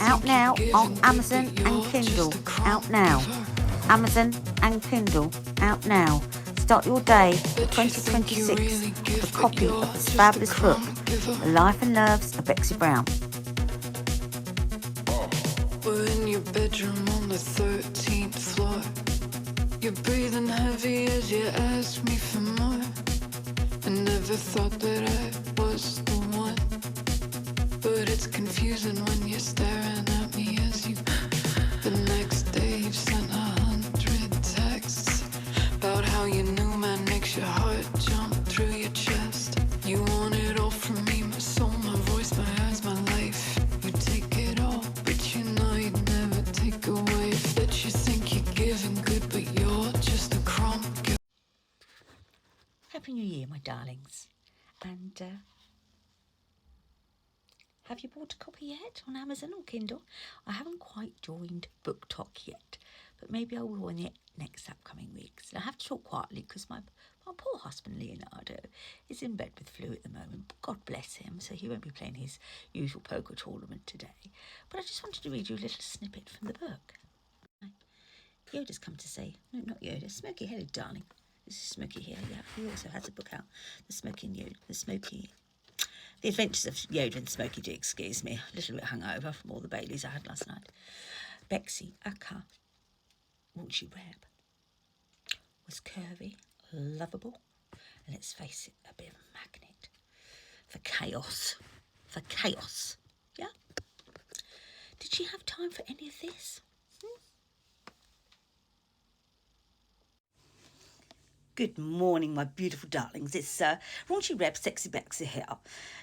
Out now on Amazon and Kindle. Out now. Amazon and Kindle. Out now. Start your day 2026 with a copy of this fabulous book, The Life and Loves of Bexy Brown. We're in your bedroom on the 13th floor. You're breathing heavy as you ask me for more. I never thought that I was the one, but it's confusing when you're staring at me as you. The next day you've sent 100 texts about how your new man makes your heart jump through your chest. You want it all from me, my soul, my voice, my eyes, my life. You take it all, but you know you'd never take away. That you think you're giving good, but you're just a crumb. Happy New Year, my darlings. And have you bought a copy yet on Amazon or Kindle? I haven't quite joined BookTok yet, but maybe I will in the next upcoming weeks. And I have to talk quietly because my poor husband Leonardo is in bed with flu at the moment. God bless him, so he won't be playing his usual poker tournament today. But I just wanted to read you a little snippet from the book. Yoda's come to say, no, not Yoda, Smokey. Hello, darling. This is Smokey here. Yeah, he also has a book out, The Adventures of Yoda and Smokey. Do excuse me, a little bit hungover from all the Baileys I had last night. Bexy, aka Raunchy Reb, was curvy, lovable, and let's face it, a bit of a magnet for chaos. Yeah? Did she have time for any of this? Good morning, my beautiful darlings. It's Raunchy Reb, Sexy Bexy here.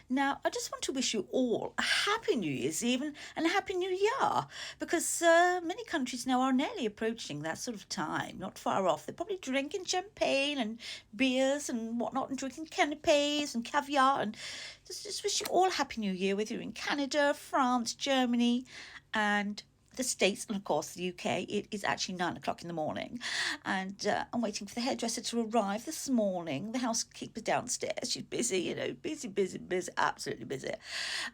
Now, I just want to wish you all a happy New Year's Eve and a happy New Year, because many countries now are nearly approaching that sort of time, not far off. They're probably drinking champagne and beers and whatnot, and drinking canapes and caviar, and just wish you all a happy New Year, whether you're in Canada, France, Germany, and the States, and of course the UK. It is actually 9 o'clock in the morning, and I'm waiting for the hairdresser to arrive this morning. The housekeeper's downstairs. She's busy, busy, absolutely busy.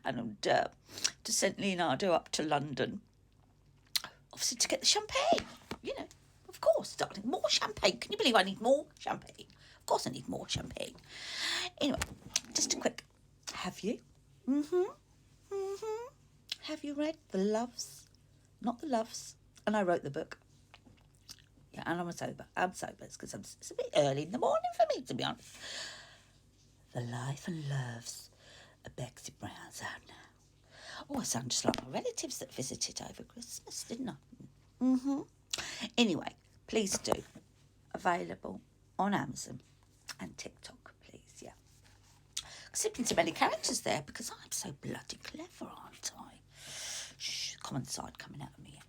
And to send Leonardo up to London, obviously to get the champagne. Of course, darling, more champagne. Can you believe I need more champagne? Of course I need more champagne. Anyway, just a quick, have you? Have you read The Loves? Not The Loves. And I wrote the book. Yeah, and I'm sober. It's because it's a bit early in the morning for me, to be honest. The Life and Loves of Bexy Brown's out now. Oh, I sound just like my relatives that visited over Christmas, didn't I? Anyway, please do. Available on Amazon and TikTok, please, yeah. Sipping too many characters there because I'm so bloody clever, aren't I? Shh, common side coming out of me.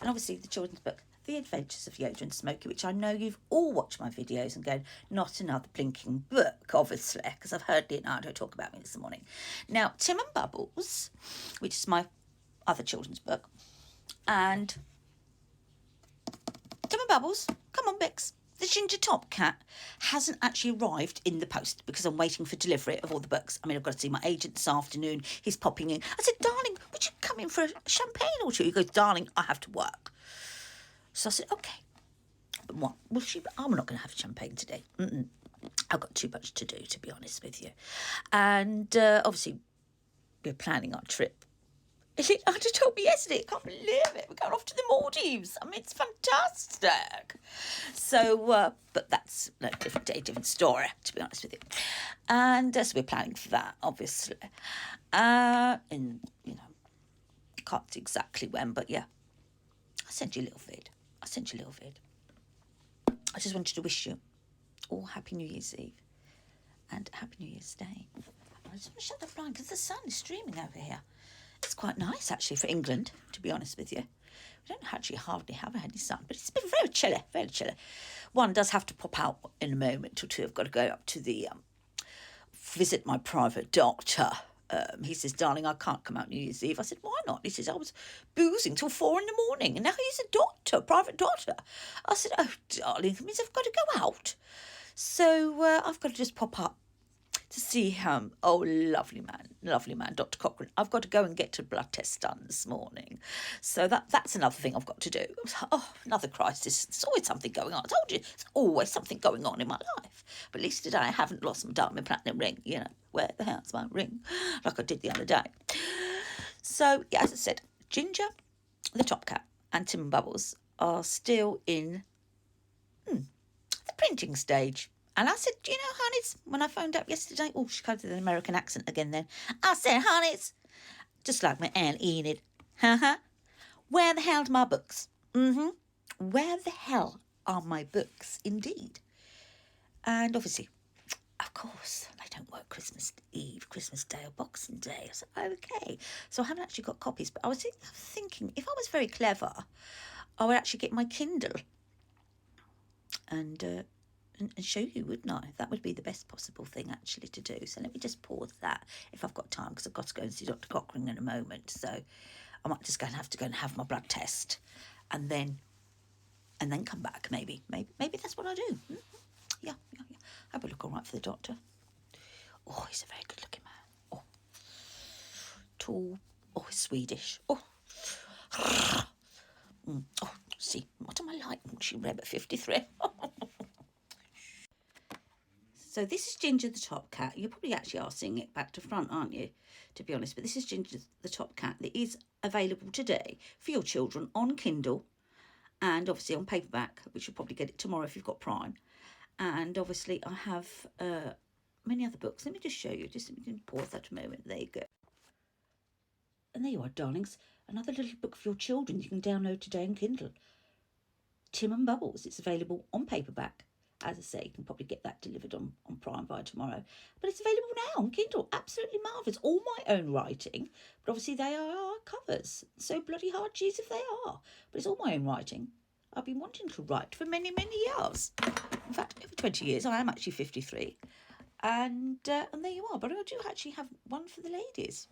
And obviously the children's book, The Adventures of Yoda and Smokey, which I know you've all watched my videos and going, not another blinking book, obviously, because I've heard Leonardo talk about me this morning. Now, Tim and Bubbles, which is my other children's book, and Tim and Bubbles, come on, Bix. The Ginger Top Cat hasn't actually arrived in the post because I'm waiting for delivery of all the books. I mean, I've got to see my agent this afternoon. He's popping in. I said, darling, would you come in for a champagne or two? He goes, darling, I have to work. So I said, okay. But what? Well, I'm not going to have champagne today. I've got too much to do, to be honest with you. And obviously, we're planning our trip. Leonardo told me yesterday, I can't believe it, we're going off to the Maldives. I mean, it's fantastic. So, but that's a different day, different story, to be honest with you. And so we're planning for that, obviously. And, can't see exactly when, but yeah. I'll send you a little vid. I just wanted to wish you all Happy New Year's Eve and Happy New Year's Day. I just want to shut the blind because the sun is streaming over here. It's quite nice, actually, for England, to be honest with you. We don't actually hardly have any sun, but it's been very chilly, very chilly. One does have to pop out in a moment or two. I've got to go up to the visit my private doctor. He says, darling, I can't come out New Year's Eve. I said, why not? He says, I was boozing till 4 a.m, and now he's a doctor, private doctor. I said, oh, darling, it means I've got to go out. So I've got to just pop up to see lovely man, Dr. Cochrane. I've got to go and get a blood test done this morning. So that's another thing I've got to do. Oh, another crisis. There's always something going on. I told you, there's always something going on in my life. But at least today I haven't lost my diamond platinum ring. You know, where the hell's my ring? Like I did the other day. So, yeah, as I said, Ginger, the Top Cat, and Tim and Bubbles are still in the printing stage. And I said, do you know, honeys, when I phoned up yesterday, oh, she got an American accent again then. I said, honeys, just like my Aunt Enid, where the hell are my books? Where the hell are my books, indeed? And obviously, of course, they don't work Christmas Eve, Christmas Day or Boxing Day. I said, okay. So I haven't actually got copies, but I was thinking, if I was very clever, I would actually get my Kindle and show you, wouldn't I? That would be the best possible thing actually to do. So let me just pause that if I've got time, because I've got to go and see Dr. Cochrane in a moment. So I might just have to go and have my blood test and then come back. Maybe that's what I do. Yeah. I hope I look all right for the doctor. Oh, he's a very good looking man. Oh, tall. Oh, he's Swedish. Oh. See, what am I like? She Reb at 53. So this is Ginger the Top Cat. You probably actually are seeing it back to front, aren't you? To be honest, but this is Ginger the Top Cat that is available today for your children on Kindle and obviously on paperback, which you'll probably get it tomorrow if you've got Prime. And obviously I have many other books. Let me just show you. Just let me pause that a moment. There you go. And there you are, darlings. Another little book for your children you can download today on Kindle. Tim and Bubbles. It's available on paperback. As I say, you can probably get that delivered on Prime by tomorrow. But it's available now on Kindle. Absolutely marvellous. All my own writing. But obviously they are covers. So bloody hard cheese if they are. But it's all my own writing. I've been wanting to write for many, many years. In fact, over 20 years. I am actually 53. And there you are. But I do actually have one for the ladies.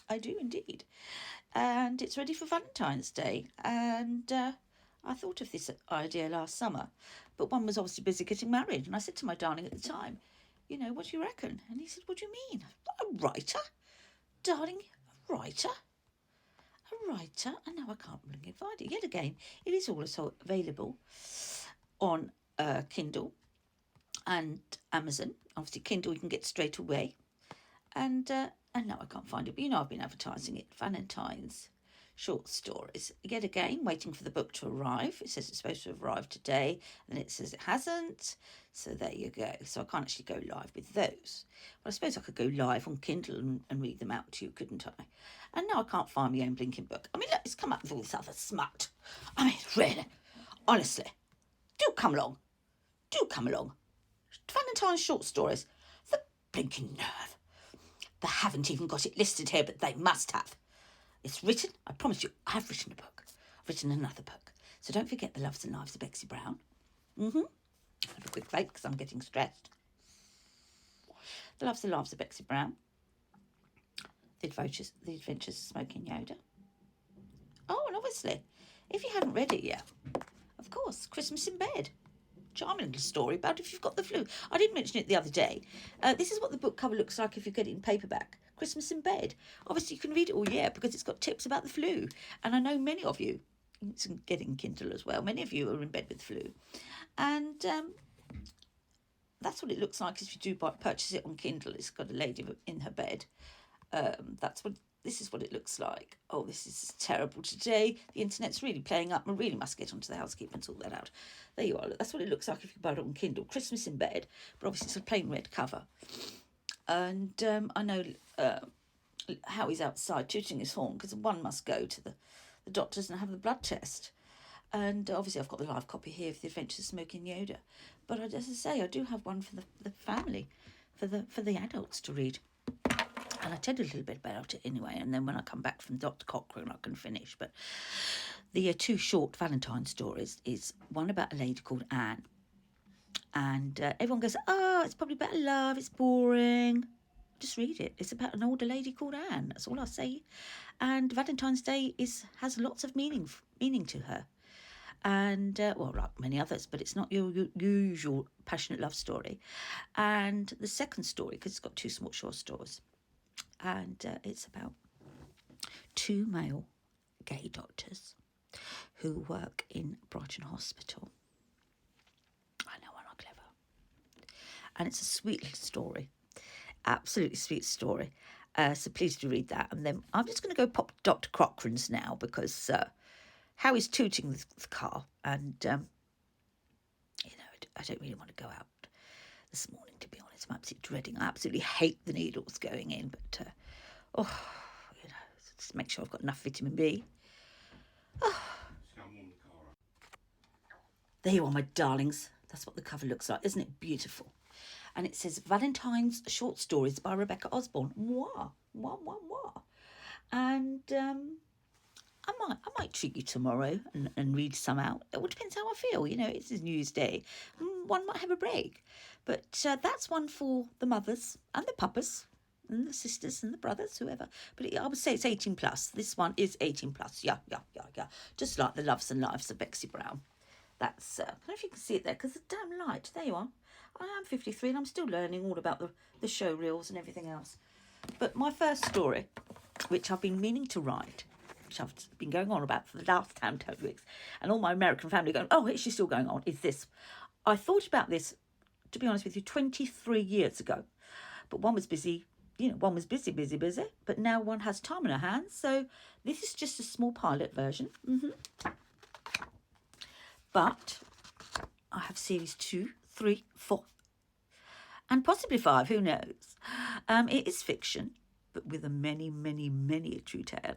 I do indeed. And it's ready for Valentine's Day. And I thought of this idea last summer, but one was obviously busy getting married. And I said to my darling at the time, you know, what do you reckon? And he said, what do you mean? A writer? Darling, a writer? A writer? And now I can't bring it find it. Yet again, it is also available on Kindle and Amazon. Obviously, Kindle you can get straight away. And now I can't find it. But you know I've been advertising it. Valentine's short stories. Yet again, waiting for the book to arrive. It says it's supposed to have arrived today, and it says it hasn't. So there you go. So I can't actually go live with those. But I suppose I could go live on Kindle and read them out to you, couldn't I? And now I can't find my own blinking book. I mean, look, it's come up with all this other smut. I mean, really, honestly, do come along. Do come along. Valentine's short stories. The blinking nerve. They haven't even got it listed here, but they must have. It's written, I promise you, I have written a book. I've written another book. So don't forget The Loves and Lives of Bexy Brown. Have a quick break because I'm getting stressed. The Loves and Lives of Bexy Brown. The Adventures of Smoking Yoda. Oh, and obviously, if you hadn't read it yet, of course, Christmas in Bed. Charming little story about if you've got the flu. I did mention it the other day. This is what the book cover looks like if you get it in paperback. Christmas in Bed. Obviously, you can read it all year because it's got tips about the flu. And I know many of you, it's getting Kindle as well, many of you are in bed with the flu. And that's what it looks like if you do purchase it on Kindle. It's got a lady in her bed. This is what it looks like. Oh, this is terrible today. The internet's really playing up. I really must get onto the housekeeper and sort that out. There you are. That's what it looks like if you buy it on Kindle. Christmas in Bed. But obviously it's a plain red cover. And I know Howie's outside tooting his horn because one must go to the doctors and have the blood test. And obviously I've got the live copy here of The Adventures of Smoking Yoda. But as I say, I do have one for the family, for the adults to read. And I tell you a little bit about it anyway, and then when I come back from Dr. Cochrane, I can finish. But the two short Valentine stories is one about a lady called Anne. And everyone goes, oh, it's probably about love, it's boring. Just read it. It's about an older lady called Anne. That's all I say. And Valentine's Day has lots of meaning to her. and well, like many others, but it's not your usual passionate love story. And the second story, because it's got two small short stories, and it's about two male gay doctors who work in Brighton Hospital. I know, I'm not clever. And it's a sweet little story, absolutely sweet story. So please do read that. And then I'm just going to go pop Dr. Cochrane's now, because Howie's tooting the car, and I don't really want to go out this morning, to be honest. I'm absolutely dreading. I absolutely hate the needles going in, but just make sure I've got enough vitamin B. There you are, my darlings. That's what the cover looks like. Isn't it beautiful? And it says Valentine's Short Stories by Rebecca Osborne. Mwah, mwah, mwah, mwah. And I might treat you tomorrow and read some out. It all depends how I feel. It's New Year's Day. One might have a break. But that's one for the mothers and the papas and the sisters and the brothers, whoever. But I would say it's 18 plus. This one is 18 plus. Yeah. Just like The Loves and Lives of Bexy Brown. That's, I don't know if you can see it there, because the damn light. There you are. I am 53 and I'm still learning all about the show reels and everything else. But my first story, which I've been meaning to write, which I've been going on about for the last 10 weeks, and all my American family going, oh, is she still going on, is this. I thought about this, to be honest with you, 23 years ago. But one was busy, one was busy, but now one has time in her hands. So this is just a small pilot version. But I have series 2, 3, 4, and possibly 5, who knows. It is fiction, but with a many a true tale.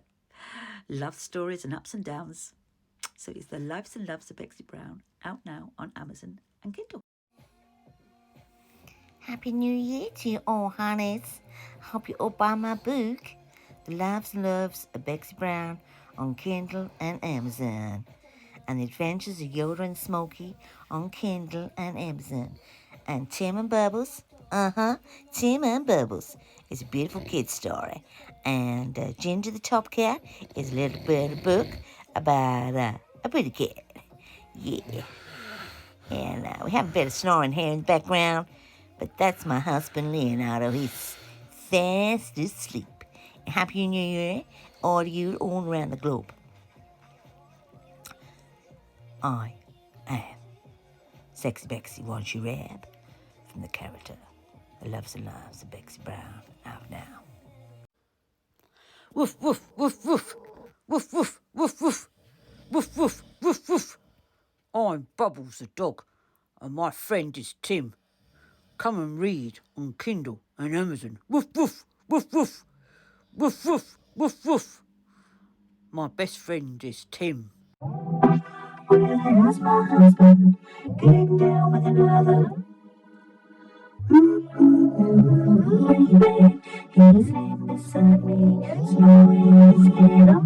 Love stories and ups and downs. So it's The Lives and Loves of Bexy Brown, out now on Amazon and Kindle. Happy New Year to you all, honeys. Hope you all buy my book, The Lives and Loves of Bexy Brown, on Kindle and Amazon. And The Adventures of Yoda and Smokey on Kindle and Amazon. And Tim and Bubbles, Tim and Bubbles is a beautiful kid story. And Ginger the Top Cat is a little bit of a book about a pretty cat. Yeah. And we have a bit of snoring here in the background, but that's my husband Leonardo. He's fast asleep. Happy New Year, all of you all around the globe. I am Sexy Bexy Won't You Rap, from the character The Loves and Lives of Bexy Brown, out now. Woof, woof, woof, woof. Woof, woof, woof, woof. Woof, woof, woof, woof. I'm Bubbles the dog, and my friend is Tim. Come and read on Kindle and Amazon. Woof, woof, woof, woof. Woof, woof, woof, woof. My best friend is Tim. Where's my husband? Getting down with another. Baby, he's laying beside me, snoring his head off.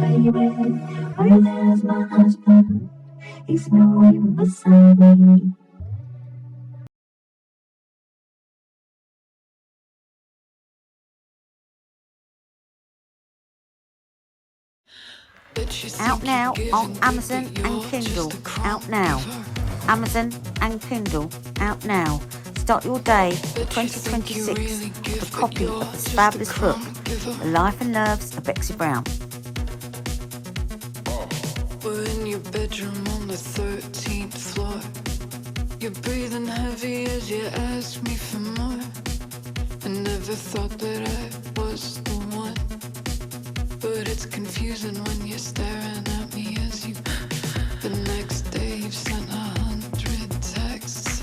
Baby, where's my husband? He's snoring beside me. Out now on Amazon and Kindle. Out now. Amazon and Kindle. Out now. Start your day 2026 with a copy of this fabulous book, The Life and Loves of Bexy Brown. We're in your bedroom on the 13th floor. You're breathing heavy as you ask me for more. I never thought that I was the one, but it's confusing when you're staring at me as you. The next day you've sent 100 texts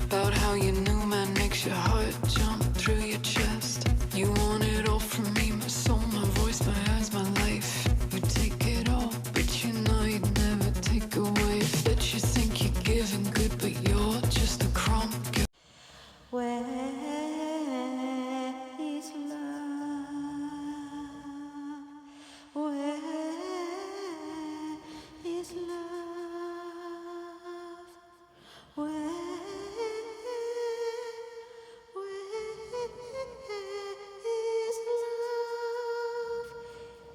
about how your new man makes your heart jump through your chest. You want it all from me, my soul, my voice, my eyes, my life. You take it all, but you know you'd never take away. That you think you're giving good, but you're just a crumb. Where is love? Where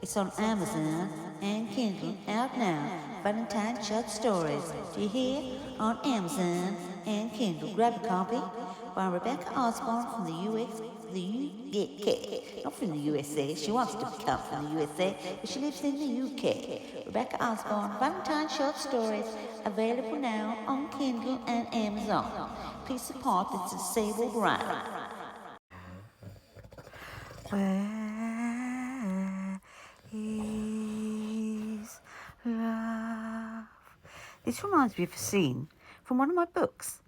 It's on Amazon and Kindle out now. Valentine short stories. Do you hear? On Amazon and Kindle. Grab a copy by Rebecca Osborne from the US. UK. Not from the USA. She wants to come from the USA, but she lives in the UK. Rebecca Osborne, Valentine short stories, available now on Kindle and Amazon. Please support this disabled writer. Where is love? This reminds me of a scene from one of my books.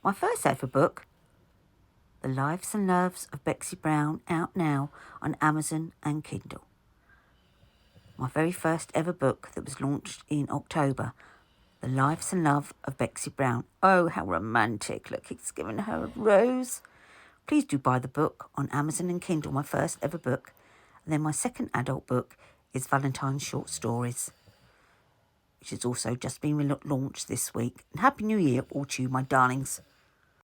My first ever book, The Lives and Loves of Bexy Brown, out now on Amazon and Kindle. My very first ever book that was launched in October, The Lives and Love of Bexy Brown. Oh, how romantic. Look, it's given her a rose. Please do buy the book on Amazon and Kindle, my first ever book. And then my second adult book is Valentine's Short Stories, which has also just been launched this week. And Happy New Year all to you, my darlings.